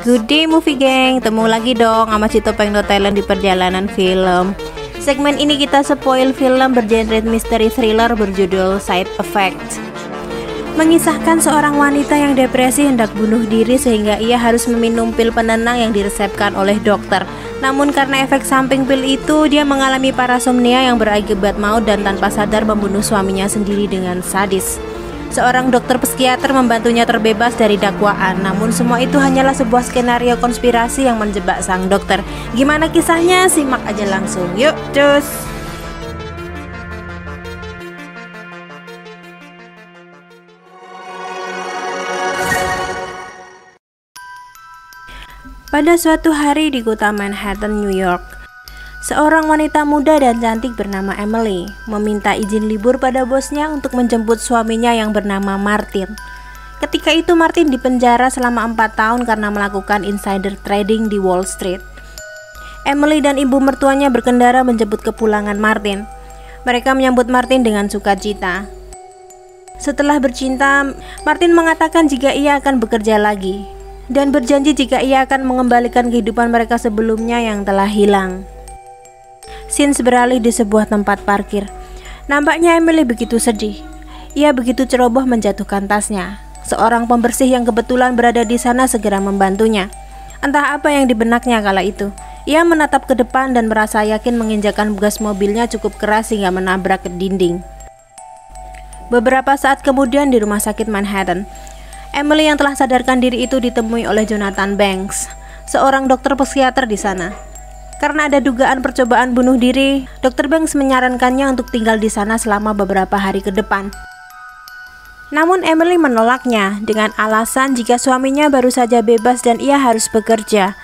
Good day movie gang, temu lagi dong sama si Topeng No Talent di perjalanan film. Segmen ini kita spoil film bergenre misteri thriller berjudul Side Effect. Mengisahkan seorang wanita yang depresi hendak bunuh diri sehingga ia harus meminum pil penenang yang diresepkan oleh dokter. Namun karena efek samping pil itu, dia mengalami parasomnia yang berakibat maut dan tanpa sadar membunuh suaminya sendiri dengan sadis. Seorang dokter psikiater membantunya terbebas dari dakwaan. Namun semua itu hanyalah sebuah skenario konspirasi yang menjebak sang dokter. Gimana kisahnya? Simak aja langsung. Yuk, cus! Pada suatu hari di kota Manhattan, New York, seorang wanita muda dan cantik bernama Emily meminta izin libur pada bosnya untuk menjemput suaminya yang bernama Martin. Ketika itu Martin dipenjara selama 4 tahun karena melakukan insider trading di Wall Street. Emily dan ibu mertuanya berkendara menjemput kepulangan Martin. Mereka menyambut Martin dengan sukacita. Setelah bercinta, Martin mengatakan jika ia akan bekerja lagi dan berjanji jika ia akan mengembalikan kehidupan mereka sebelumnya yang telah hilang. Scenes beralih di sebuah tempat parkir. Nampaknya Emily begitu sedih. Ia begitu ceroboh menjatuhkan tasnya. Seorang pembersih yang kebetulan berada di sana segera membantunya. Entah apa yang di benaknya kala itu. Ia menatap ke depan dan merasa yakin menginjakan gas mobilnya cukup keras hingga menabrak ke dinding. Beberapa saat kemudian di rumah sakit Manhattan, Emily yang telah sadarkan diri itu ditemui oleh Jonathan Banks, seorang dokter psikiater di sana. Karena ada dugaan percobaan bunuh diri, Dr. Banks menyarankannya untuk tinggal di sana selama beberapa hari ke depan. Namun Emily menolaknya dengan alasan jika suaminya baru saja bebas dan ia harus bekerja.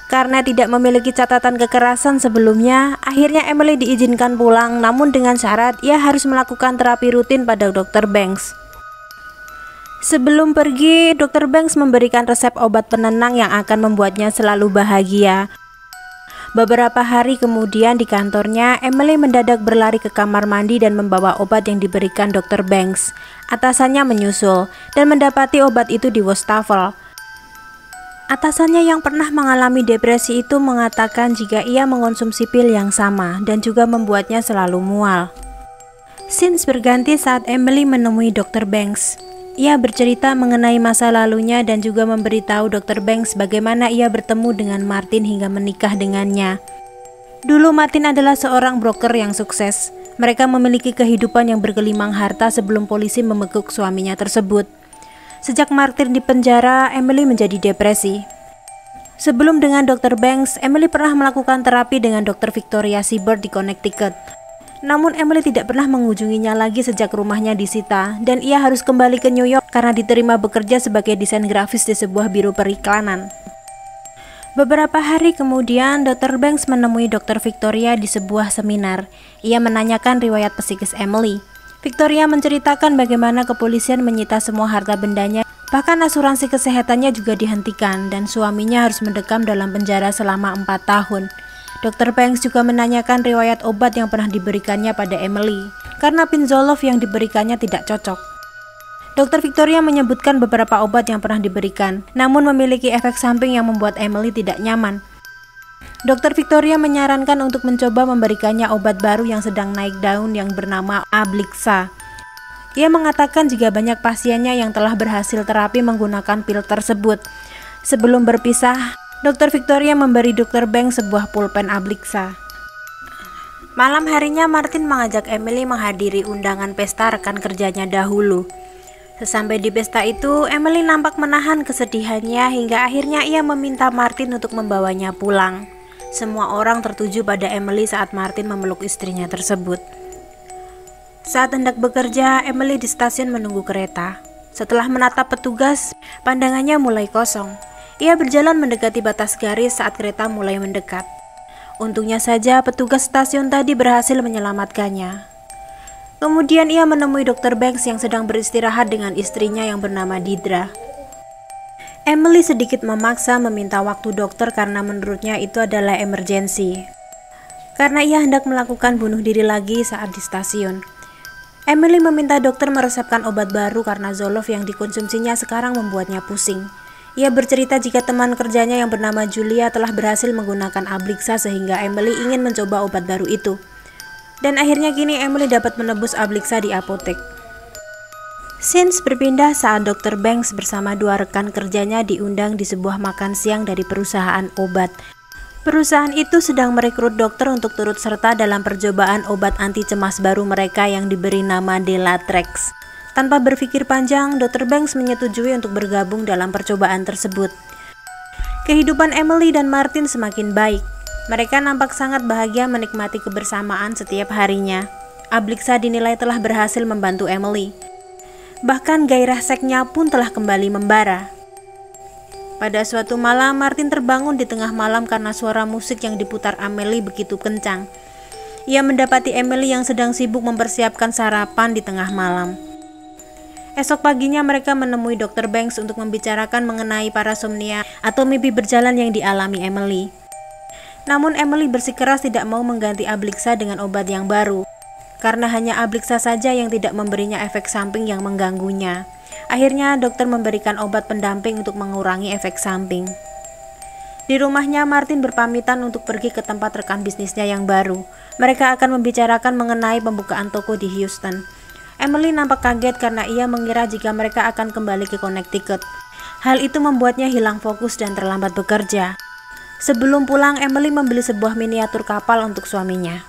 Karena tidak memiliki catatan kekerasan sebelumnya, akhirnya Emily diizinkan pulang, namun dengan syarat ia harus melakukan terapi rutin pada Dr. Banks. Sebelum pergi, Dr. Banks memberikan resep obat penenang yang akan membuatnya selalu bahagia. Beberapa hari kemudian di kantornya, Emily mendadak berlari ke kamar mandi dan membawa obat yang diberikan Dr. Banks. Atasannya menyusul dan mendapati obat itu di wastafel. Atasannya yang pernah mengalami depresi itu mengatakan jika ia mengonsumsi pil yang sama dan juga membuatnya selalu mual. Scenes berganti saat Emily menemui Dr. Banks. Ia bercerita mengenai masa lalunya dan juga memberitahu Dr. Banks bagaimana ia bertemu dengan Martin hingga menikah dengannya. Dulu Martin adalah seorang broker yang sukses. Mereka memiliki kehidupan yang bergelimang harta sebelum polisi membekuk suaminya tersebut. Sejak Martin di penjara, Emily menjadi depresi. Sebelum dengan Dr. Banks, Emily pernah melakukan terapi dengan Dr. Victoria Seabird di Connecticut. Namun Emily tidak pernah mengunjunginya lagi sejak rumahnya disita dan ia harus kembali ke New York karena diterima bekerja sebagai desain grafis di sebuah biro periklanan. Beberapa hari kemudian, Dr. Banks menemui Dr. Victoria di sebuah seminar. Ia menanyakan riwayat psikis Emily. Victoria menceritakan bagaimana kepolisian menyita semua harta bendanya, bahkan asuransi kesehatannya juga dihentikan dan suaminya harus mendekam dalam penjara selama 4 tahun. Dr. Banks juga menanyakan riwayat obat yang pernah diberikannya pada Emily, karena Pinzolov yang diberikannya tidak cocok. Dr. Victoria menyebutkan beberapa obat yang pernah diberikan, namun memiliki efek samping yang membuat Emily tidak nyaman. Dr. Victoria menyarankan untuk mencoba memberikannya obat baru yang sedang naik daun yang bernama Ablixa. Ia mengatakan jika banyak pasiennya yang telah berhasil terapi menggunakan pil tersebut. Sebelum berpisah, Dr. Victoria memberi Dr. Banks sebuah pulpen Ablixa. Malam harinya Martin mengajak Emily menghadiri undangan pesta rekan kerjanya dahulu. Sesampai di pesta itu, Emily nampak menahan kesedihannya hingga akhirnya ia meminta Martin untuk membawanya pulang. Semua orang tertuju pada Emily saat Martin memeluk istrinya tersebut. Saat hendak bekerja, Emily di stasiun menunggu kereta. Setelah menatap petugas, pandangannya mulai kosong. Ia berjalan mendekati batas garis saat kereta mulai mendekat. Untungnya saja petugas stasiun tadi berhasil menyelamatkannya. Kemudian ia menemui Dr. Banks yang sedang beristirahat dengan istrinya yang bernama Didra. Emily sedikit memaksa meminta waktu dokter karena menurutnya itu adalah emergensi. Karena ia hendak melakukan bunuh diri lagi saat di stasiun. Emily meminta dokter meresepkan obat baru karena Zoloft yang dikonsumsinya sekarang membuatnya pusing. Ia bercerita jika teman kerjanya yang bernama Julia telah berhasil menggunakan Ablixa sehingga Emily ingin mencoba obat baru itu. Dan akhirnya kini Emily dapat menebus Ablixa di apotek. Scenes berpindah saat Dr. Banks bersama dua rekan kerjanya diundang di sebuah makan siang dari perusahaan obat. Perusahaan itu sedang merekrut dokter untuk turut serta dalam percobaan obat anti cemas baru mereka yang diberi nama Delatrex. Tanpa berpikir panjang, Dr. Banks menyetujui untuk bergabung dalam percobaan tersebut. Kehidupan Emily dan Martin semakin baik. Mereka nampak sangat bahagia menikmati kebersamaan setiap harinya. Ablixa dinilai telah berhasil membantu Emily. Bahkan gairah seksnya pun telah kembali membara. Pada suatu malam, Martin terbangun di tengah malam karena suara musik yang diputar Emily begitu kencang. Ia mendapati Emily yang sedang sibuk mempersiapkan sarapan di tengah malam. Esok paginya mereka menemui Dr. Banks untuk membicarakan mengenai parasomnia atau mimpi berjalan yang dialami Emily. Namun Emily bersikeras tidak mau mengganti Ablixa dengan obat yang baru, karena hanya Ablixa saja yang tidak memberinya efek samping yang mengganggunya. Akhirnya dokter memberikan obat pendamping untuk mengurangi efek samping. Di rumahnya, Martin berpamitan untuk pergi ke tempat rekan bisnisnya yang baru. Mereka akan membicarakan mengenai pembukaan toko di Houston. Emily nampak kaget karena ia mengira jika mereka akan kembali ke Connecticut. Hal itu membuatnya hilang fokus dan terlambat bekerja. Sebelum pulang, Emily membeli sebuah miniatur kapal untuk suaminya.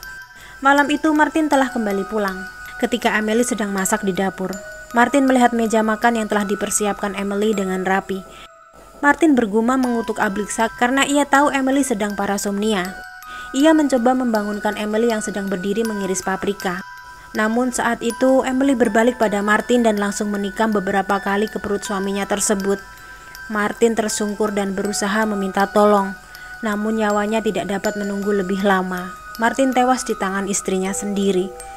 Malam itu Martin telah kembali pulang. Ketika Emily sedang masak di dapur, Martin melihat meja makan yang telah dipersiapkan Emily dengan rapi. Martin bergumam mengutuk Ablixa karena ia tahu Emily sedang parasomnia. Ia mencoba membangunkan Emily yang sedang berdiri mengiris paprika. Namun saat itu Emily berbalik pada Martin dan langsung menikam beberapa kali ke perut suaminya tersebut. Martin tersungkur dan berusaha meminta tolong. Namun nyawanya tidak dapat menunggu lebih lama. Martin tewas di tangan istrinya sendiri.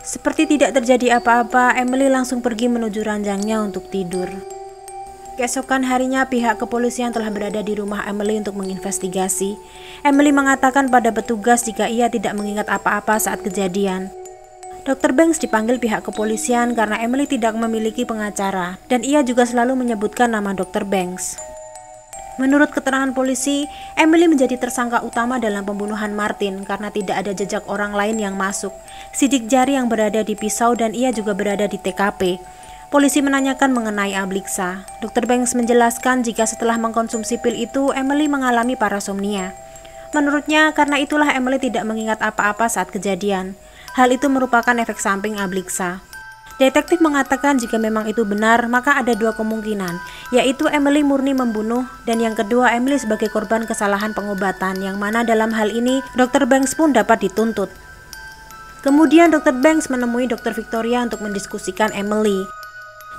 Seperti tidak terjadi apa-apa, Emily langsung pergi menuju ranjangnya untuk tidur. Keesokan harinya, pihak kepolisian telah berada di rumah Emily untuk menginvestigasi. Emily mengatakan pada petugas jika ia tidak mengingat apa-apa saat kejadian. Dr. Banks dipanggil pihak kepolisian karena Emily tidak memiliki pengacara, dan ia juga selalu menyebutkan nama Dr. Banks. Menurut keterangan polisi, Emily menjadi tersangka utama dalam pembunuhan Martin karena tidak ada jejak orang lain yang masuk. Sidik jari yang berada di pisau dan ia juga berada di TKP. Polisi menanyakan mengenai Ablixa. Dr. Banks menjelaskan jika setelah mengkonsumsi pil itu, Emily mengalami parasomnia. Menurutnya, karena itulah Emily tidak mengingat apa-apa saat kejadian. Hal itu merupakan efek samping Ablixa. Detektif mengatakan jika memang itu benar, maka ada dua kemungkinan, yaitu Emily murni membunuh, dan yang kedua Emily sebagai korban kesalahan pengobatan, yang mana dalam hal ini Dr. Banks pun dapat dituntut. Kemudian Dr. Banks menemui Dr. Victoria untuk mendiskusikan Emily.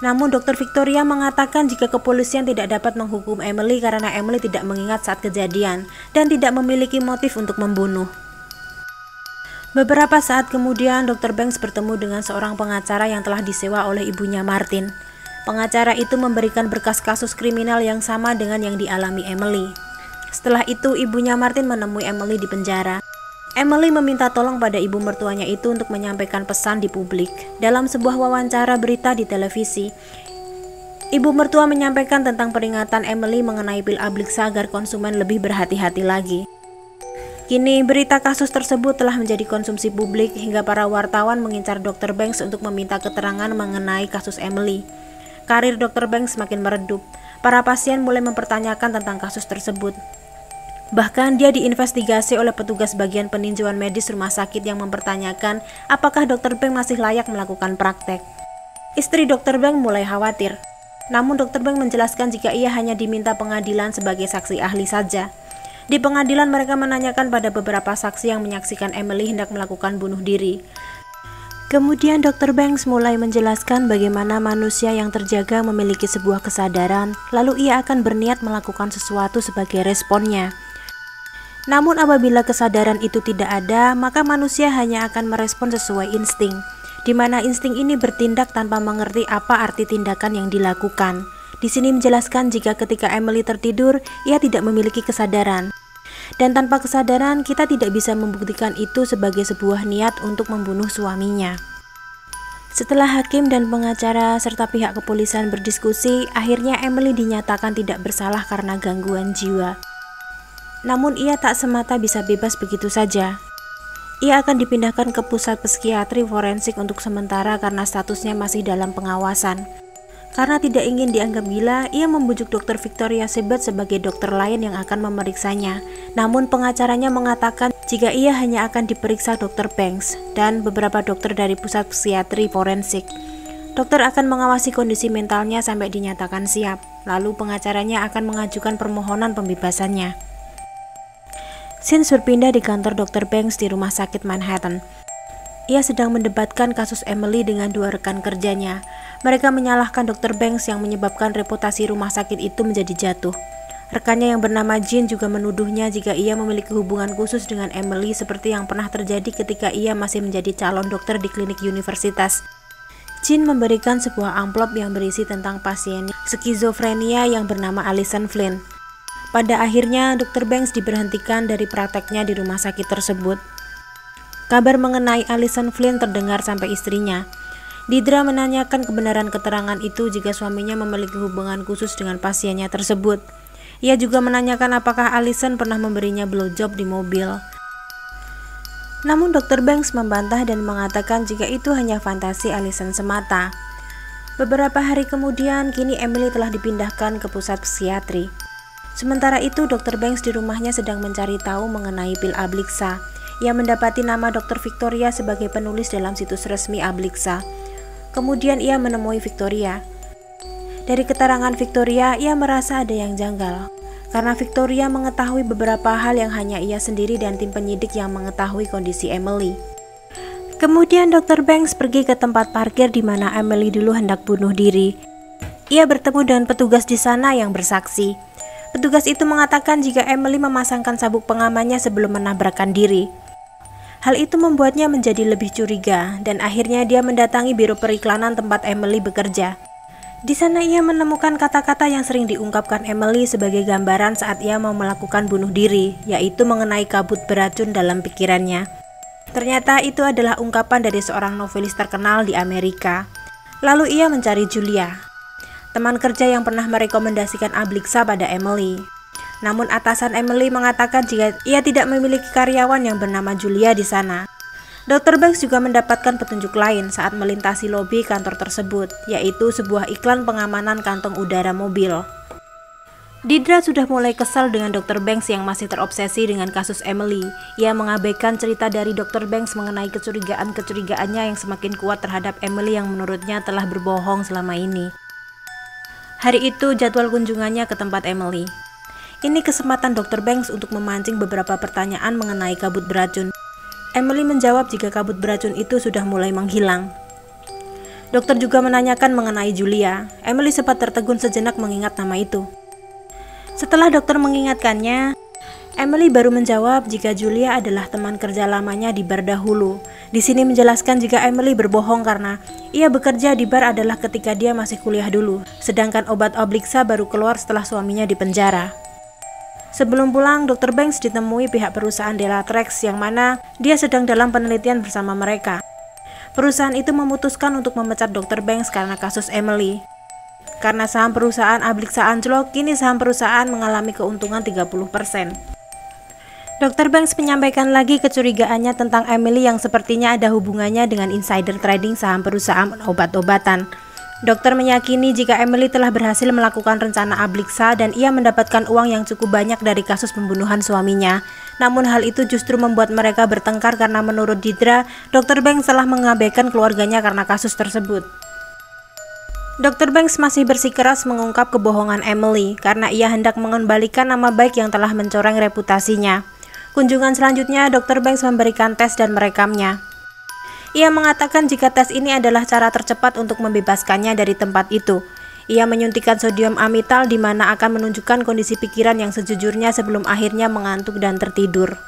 Namun Dr. Victoria mengatakan jika kepolisian tidak dapat menghukum Emily karena Emily tidak mengingat saat kejadian dan tidak memiliki motif untuk membunuh. Beberapa saat kemudian, Dr. Banks bertemu dengan seorang pengacara yang telah disewa oleh ibunya Martin. Pengacara itu memberikan berkas kasus kriminal yang sama dengan yang dialami Emily. Setelah itu, ibunya Martin menemui Emily di penjara. Emily meminta tolong pada ibu mertuanya itu untuk menyampaikan pesan di publik. Dalam sebuah wawancara berita di televisi, ibu mertua menyampaikan tentang peringatan Emily mengenai pil Ablixa agar konsumen lebih berhati-hati lagi. Kini berita kasus tersebut telah menjadi konsumsi publik hingga para wartawan mengincar Dr. Banks untuk meminta keterangan mengenai kasus Emily. Karir Dr. Banks semakin meredup. Para pasien mulai mempertanyakan tentang kasus tersebut. Bahkan dia diinvestigasi oleh petugas bagian peninjauan medis rumah sakit yang mempertanyakan apakah Dr. Banks masih layak melakukan praktek. Istri Dr. Banks mulai khawatir. Namun Dr. Banks menjelaskan jika ia hanya diminta pengadilan sebagai saksi ahli saja. Di pengadilan mereka menanyakan pada beberapa saksi yang menyaksikan Emily hendak melakukan bunuh diri. Kemudian Dr. Banks mulai menjelaskan bagaimana manusia yang terjaga memiliki sebuah kesadaran, lalu ia akan berniat melakukan sesuatu sebagai responnya. Namun apabila kesadaran itu tidak ada, maka manusia hanya akan merespon sesuai insting, di mana insting ini bertindak tanpa mengerti apa arti tindakan yang dilakukan. Di sini menjelaskan jika ketika Emily tertidur, ia tidak memiliki kesadaran. Dan tanpa kesadaran, kita tidak bisa membuktikan itu sebagai sebuah niat untuk membunuh suaminya. Setelah hakim dan pengacara serta pihak kepolisian berdiskusi, akhirnya Emily dinyatakan tidak bersalah karena gangguan jiwa. Namun ia tak semata bisa bebas begitu saja. Ia akan dipindahkan ke pusat psikiatri forensik untuk sementara karena statusnya masih dalam pengawasan. Karena tidak ingin dianggap gila, ia membujuk Dr. Victoria Siebert sebagai dokter lain yang akan memeriksanya. Namun pengacaranya mengatakan jika ia hanya akan diperiksa Dr. Banks dan beberapa dokter dari pusat psikiatri forensik. Dokter akan mengawasi kondisi mentalnya sampai dinyatakan siap. Lalu pengacaranya akan mengajukan permohonan pembebasannya. Scenes berpindah di kantor Dr. Banks di rumah sakit Manhattan. Ia sedang mendebatkan kasus Emily dengan dua rekan kerjanya. Mereka menyalahkan Dr. Banks yang menyebabkan reputasi rumah sakit itu menjadi jatuh. Rekannya yang bernama Jean juga menuduhnya jika ia memiliki hubungan khusus dengan Emily seperti yang pernah terjadi ketika ia masih menjadi calon dokter di klinik universitas. Jean memberikan sebuah amplop yang berisi tentang pasien skizofrenia yang bernama Allison Flynn. Pada akhirnya, Dr. Banks diberhentikan dari prakteknya di rumah sakit tersebut. Kabar mengenai Allison Flynn terdengar sampai istrinya. Deirdre menanyakan kebenaran keterangan itu jika suaminya memiliki hubungan khusus dengan pasiennya tersebut. Ia juga menanyakan apakah Allison pernah memberinya blowjob di mobil. Namun Dr. Banks membantah dan mengatakan jika itu hanya fantasi Allison semata. Beberapa hari kemudian, kini Emily telah dipindahkan ke pusat psikiatri. Sementara itu, Dr. Banks di rumahnya sedang mencari tahu mengenai pil Ablixa. Ia mendapati nama Dr. Victoria sebagai penulis dalam situs resmi Ablixa. Kemudian ia menemui Victoria. Dari keterangan Victoria, ia merasa ada yang janggal. Karena Victoria mengetahui beberapa hal yang hanya ia sendiri dan tim penyidik yang mengetahui kondisi Emily. Kemudian Dr. Banks pergi ke tempat parkir di mana Emily dulu hendak bunuh diri. Ia bertemu dengan petugas di sana yang bersaksi. Petugas itu mengatakan jika Emily memasangkan sabuk pengamannya sebelum menabrakkan diri. Hal itu membuatnya menjadi lebih curiga dan akhirnya dia mendatangi biro periklanan tempat Emily bekerja. Di sana ia menemukan kata-kata yang sering diungkapkan Emily sebagai gambaran saat ia mau melakukan bunuh diri, yaitu mengenai kabut beracun dalam pikirannya. Ternyata itu adalah ungkapan dari seorang novelis terkenal di Amerika. Lalu ia mencari Julia, teman kerja yang pernah merekomendasikan Ablixa pada Emily. Namun atasan Emily mengatakan jika ia tidak memiliki karyawan yang bernama Julia di sana. Dr. Banks juga mendapatkan petunjuk lain saat melintasi lobi kantor tersebut, yaitu sebuah iklan pengamanan kantong udara mobil. Deirdre sudah mulai kesal dengan Dr. Banks yang masih terobsesi dengan kasus Emily. Ia mengabaikan cerita dari Dr. Banks mengenai kecurigaannya yang semakin kuat terhadap Emily yang menurutnya telah berbohong selama ini. Hari itu jadwal kunjungannya ke tempat Emily. Ini kesempatan Dr. Banks untuk memancing beberapa pertanyaan mengenai kabut beracun. Emily menjawab jika kabut beracun itu sudah mulai menghilang. Dokter juga menanyakan mengenai Julia. Emily sempat tertegun sejenak mengingat nama itu. Setelah dokter mengingatkannya, Emily baru menjawab jika Julia adalah teman kerja lamanya di bar dahulu. Di sini menjelaskan jika Emily berbohong karena ia bekerja di bar adalah ketika dia masih kuliah dulu, sedangkan obat Ablixa baru keluar setelah suaminya dipenjara. Sebelum pulang, Dr. Banks ditemui pihak perusahaan Delatrax yang mana dia sedang dalam penelitian bersama mereka. Perusahaan itu memutuskan untuk memecat Dr. Banks karena kasus Emily. Karena saham perusahaan Ablixa anjlok, kini saham perusahaan mengalami keuntungan 30%. Dr. Banks menyampaikan lagi kecurigaannya tentang Emily yang sepertinya ada hubungannya dengan insider trading saham perusahaan obat-obatan. Dokter meyakini jika Emily telah berhasil melakukan rencana Ablixa dan ia mendapatkan uang yang cukup banyak dari kasus pembunuhan suaminya. Namun hal itu justru membuat mereka bertengkar karena menurut Deirdre, Dr. Banks telah mengabaikan keluarganya karena kasus tersebut. Dr. Banks masih bersikeras mengungkap kebohongan Emily karena ia hendak mengembalikan nama baik yang telah mencoreng reputasinya. Kunjungan selanjutnya, Dr. Banks memberikan tes dan merekamnya. Ia mengatakan jika tes ini adalah cara tercepat untuk membebaskannya dari tempat itu. Ia menyuntikkan sodium amital di mana akan menunjukkan kondisi pikiran yang sejujurnya sebelum akhirnya mengantuk dan tertidur.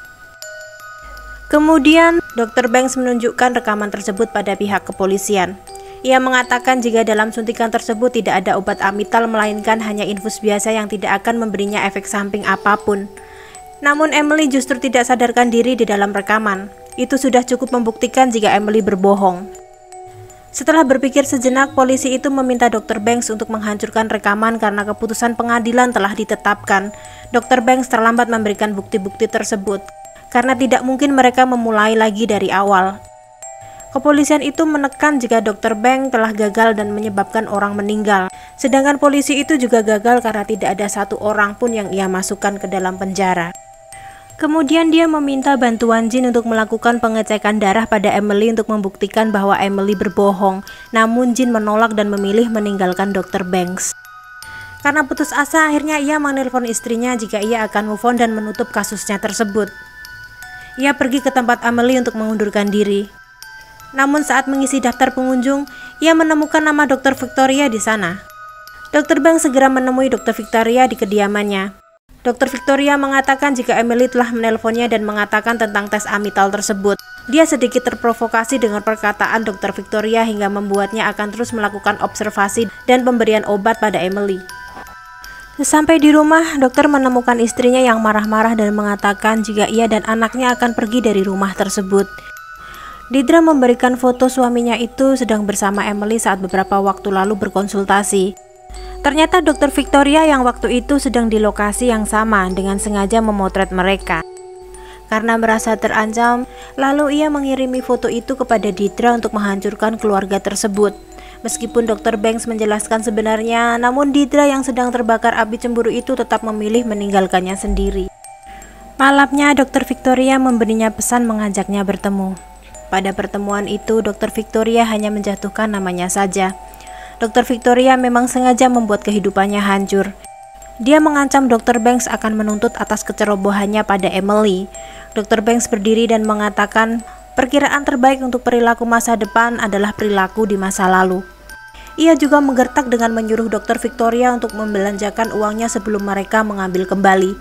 Kemudian, Dr. Banks menunjukkan rekaman tersebut pada pihak kepolisian. Ia mengatakan jika dalam suntikan tersebut tidak ada obat amital melainkan hanya infus biasa yang tidak akan memberinya efek samping apapun. Namun Emily justru tidak sadarkan diri di dalam rekaman. Itu sudah cukup membuktikan jika Emily berbohong. Setelah berpikir sejenak, polisi itu meminta Dr. Banks untuk menghancurkan rekaman karena keputusan pengadilan telah ditetapkan. Dr. Banks terlambat memberikan bukti-bukti tersebut, karena tidak mungkin mereka memulai lagi dari awal. Kepolisian itu menekan jika Dr. Banks telah gagal dan menyebabkan orang meninggal. Sedangkan polisi itu juga gagal karena tidak ada satu orang pun yang ia masukkan ke dalam penjara. Kemudian dia meminta bantuan Jin untuk melakukan pengecekan darah pada Emily untuk membuktikan bahwa Emily berbohong. Namun Jin menolak dan memilih meninggalkan Dr. Banks. Karena putus asa, akhirnya ia menelpon istrinya jika ia akan move on dan menutup kasusnya tersebut. Ia pergi ke tempat Emily untuk mengundurkan diri. Namun saat mengisi daftar pengunjung, ia menemukan nama Dr. Victoria di sana. Dr. Banks segera menemui Dr. Victoria di kediamannya. Dr. Victoria mengatakan jika Emily telah menelponnya dan mengatakan tentang tes amital tersebut. Dia sedikit terprovokasi dengan perkataan Dr. Victoria hingga membuatnya akan terus melakukan observasi dan pemberian obat pada Emily. Sampai di rumah, dokter menemukan istrinya yang marah-marah dan mengatakan jika ia dan anaknya akan pergi dari rumah tersebut. Deidre memberikan foto suaminya itu sedang bersama Emily saat beberapa waktu lalu berkonsultasi. Ternyata Dr. Victoria yang waktu itu sedang di lokasi yang sama dengan sengaja memotret mereka. Karena merasa terancam, lalu ia mengirimi foto itu kepada Deidre untuk menghancurkan keluarga tersebut. Meskipun Dr. Banks menjelaskan sebenarnya, namun Deidre yang sedang terbakar api cemburu itu tetap memilih meninggalkannya sendiri. Malamnya, Dr. Victoria memberinya pesan mengajaknya bertemu. Pada pertemuan itu, Dr. Victoria hanya menjatuhkan namanya saja. Dr. Victoria memang sengaja membuat kehidupannya hancur. Dia mengancam Dr. Banks akan menuntut atas kecerobohannya pada Emily. Dr. Banks berdiri dan mengatakan, perkiraan terbaik untuk perilaku masa depan adalah perilaku di masa lalu. Ia juga menggertak dengan menyuruh Dr. Victoria untuk membelanjakan uangnya sebelum mereka mengambil kembali.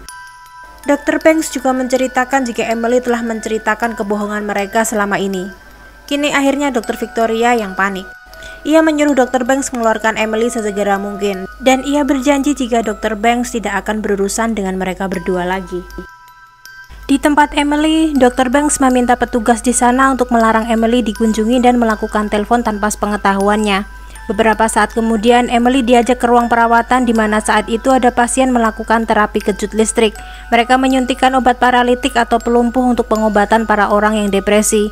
Dr. Banks juga menceritakan jika Emily telah menceritakan kebohongan mereka selama ini. Kini akhirnya Dr. Victoria yang panik. Ia menyuruh Dr. Banks mengeluarkan Emily sesegera mungkin, dan ia berjanji jika Dr. Banks tidak akan berurusan dengan mereka berdua lagi. Di tempat Emily, Dr. Banks meminta petugas di sana untuk melarang Emily dikunjungi dan melakukan telepon tanpa sepengetahuannya. Beberapa saat kemudian, Emily diajak ke ruang perawatan di mana saat itu ada pasien melakukan terapi kejut listrik. Mereka menyuntikkan obat paralitik atau pelumpuh untuk pengobatan para orang yang depresi.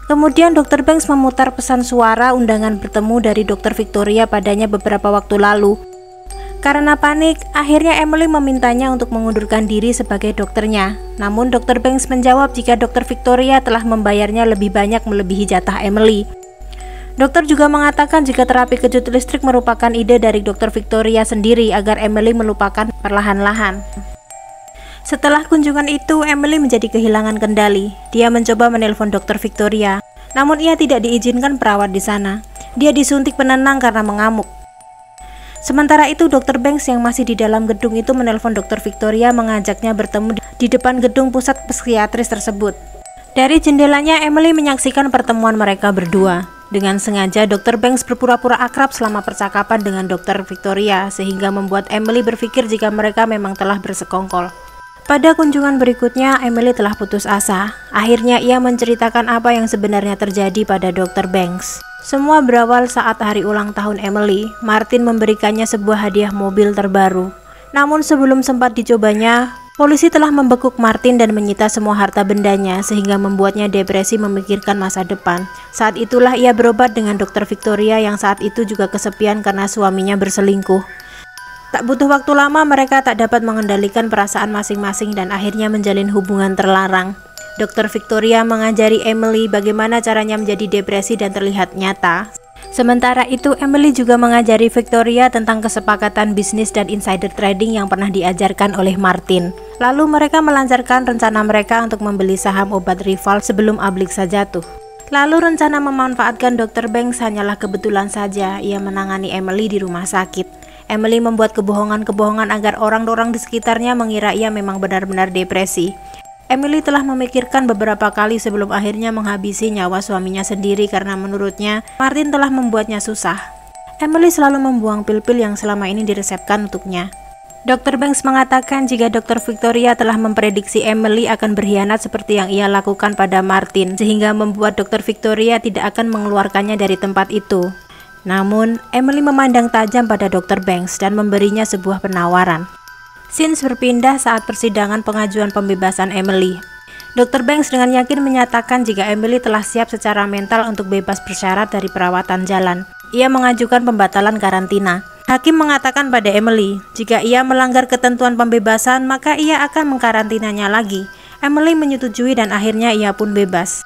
Kemudian Dr. Banks memutar pesan suara undangan bertemu dari Dr. Victoria padanya beberapa waktu lalu. Karena panik, akhirnya Emily memintanya untuk mengundurkan diri sebagai dokternya. Namun Dr. Banks menjawab jika Dr. Victoria telah membayarnya lebih banyak melebihi jatah Emily. Dokter juga mengatakan jika terapi kejut listrik merupakan ide dari Dr. Victoria sendiri agar Emily melupakan perlahan-lahan. Setelah kunjungan itu, Emily menjadi kehilangan kendali. Dia mencoba menelpon Dr. Victoria, namun ia tidak diizinkan perawat di sana. Dia disuntik penenang karena mengamuk. Sementara itu, Dr. Banks yang masih di dalam gedung itu menelpon Dr. Victoria mengajaknya bertemu di depan gedung pusat psikiatris tersebut. Dari jendelanya, Emily menyaksikan pertemuan mereka berdua. Dengan sengaja, Dr. Banks berpura-pura akrab selama percakapan dengan Dr. Victoria, sehingga membuat Emily berpikir jika mereka memang telah bersekongkol. Pada kunjungan berikutnya, Emily telah putus asa. Akhirnya ia menceritakan apa yang sebenarnya terjadi pada Dr. Banks. Semua berawal saat hari ulang tahun Emily. Martin memberikannya sebuah hadiah mobil terbaru. Namun sebelum sempat dicobanya, polisi telah membekuk Martin dan menyita semua harta bendanya sehingga membuatnya depresi memikirkan masa depan. Saat itulah ia berobat dengan Dr. Victoria yang saat itu juga kesepian karena suaminya berselingkuh. Tak butuh waktu lama, mereka tak dapat mengendalikan perasaan masing-masing dan akhirnya menjalin hubungan terlarang. Dr. Victoria mengajari Emily bagaimana caranya menjadi depresi dan terlihat nyata. Sementara itu, Emily juga mengajari Victoria tentang kesepakatan bisnis dan insider trading yang pernah diajarkan oleh Martin. Lalu mereka melancarkan rencana mereka untuk membeli saham obat rival sebelum Ablixa jatuh. Lalu rencana memanfaatkan Dr. Banks hanyalah kebetulan saja. Ia menangani Emily di rumah sakit. Emily membuat kebohongan-kebohongan agar orang-orang di sekitarnya mengira ia memang benar-benar depresi. Emily telah memikirkan beberapa kali sebelum akhirnya menghabisi nyawa suaminya sendiri karena menurutnya Martin telah membuatnya susah. Emily selalu membuang pil-pil yang selama ini diresepkan untuknya. Dr. Banks mengatakan jika Dr. Victoria telah memprediksi Emily akan berkhianat seperti yang ia lakukan pada Martin, sehingga membuat Dr. Victoria tidak akan mengeluarkannya dari tempat itu. Namun, Emily memandang tajam pada Dr. Banks dan memberinya sebuah penawaran. Scenes berpindah saat persidangan pengajuan pembebasan Emily. Dr. Banks dengan yakin menyatakan jika Emily telah siap secara mental untuk bebas bersyarat dari perawatan jalan. Ia mengajukan pembatalan karantina. Hakim mengatakan pada Emily, jika ia melanggar ketentuan pembebasan, maka ia akan mengkarantinanya lagi. Emily menyetujui dan akhirnya ia pun bebas.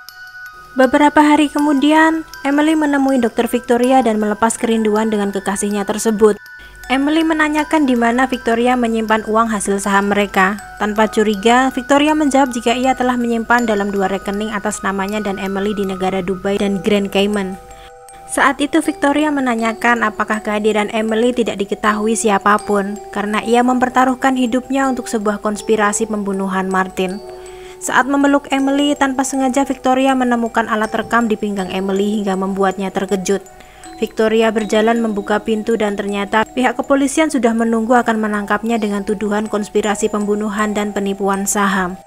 Beberapa hari kemudian, Emily menemui Dr. Victoria dan melepas kerinduan dengan kekasihnya tersebut. Emily menanyakan di mana Victoria menyimpan uang hasil saham mereka. Tanpa curiga, Victoria menjawab jika ia telah menyimpan dalam 2 rekening atas namanya dan Emily di negara Dubai dan Grand Cayman. Saat itu Victoria menanyakan apakah kehadiran Emily tidak diketahui siapapun karena ia mempertaruhkan hidupnya untuk sebuah konspirasi pembunuhan Martin. Saat memeluk Emily, tanpa sengaja Victoria menemukan alat rekam di pinggang Emily hingga membuatnya terkejut. Victoria berjalan membuka pintu dan ternyata pihak kepolisian sudah menunggu akan menangkapnya dengan tuduhan konspirasi pembunuhan dan penipuan saham.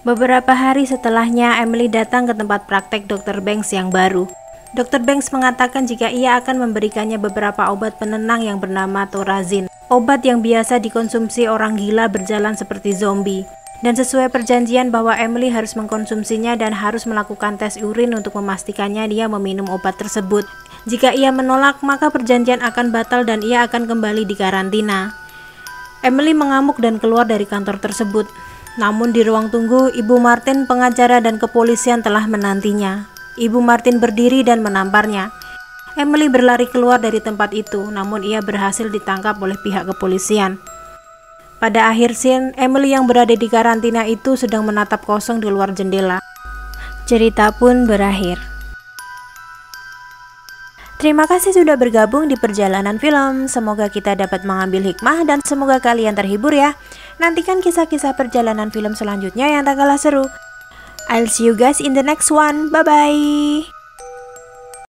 Beberapa hari setelahnya, Emily datang ke tempat praktek Dr. Banks yang baru. Dr. Banks mengatakan jika ia akan memberikannya beberapa obat penenang yang bernama Thorazine, obat yang biasa dikonsumsi orang gila berjalan seperti zombie. Dan sesuai perjanjian bahwa Emily harus mengkonsumsinya dan harus melakukan tes urin untuk memastikannya dia meminum obat tersebut. Jika ia menolak, maka perjanjian akan batal dan ia akan kembali di karantina. Emily mengamuk dan keluar dari kantor tersebut. Namun di ruang tunggu, Ibu Martin, pengacara dan kepolisian telah menantinya. Ibu Martin berdiri dan menamparnya. Emily berlari keluar dari tempat itu, namun ia berhasil ditangkap oleh pihak kepolisian. Pada akhir scene, Emily yang berada di karantina itu sedang menatap kosong di luar jendela. Cerita pun berakhir. Terima kasih sudah bergabung di perjalanan film. Semoga kita dapat mengambil hikmah dan semoga kalian terhibur ya. Nantikan kisah-kisah perjalanan film selanjutnya yang tak kalah seru. I'll see you guys in the next one. Bye-bye.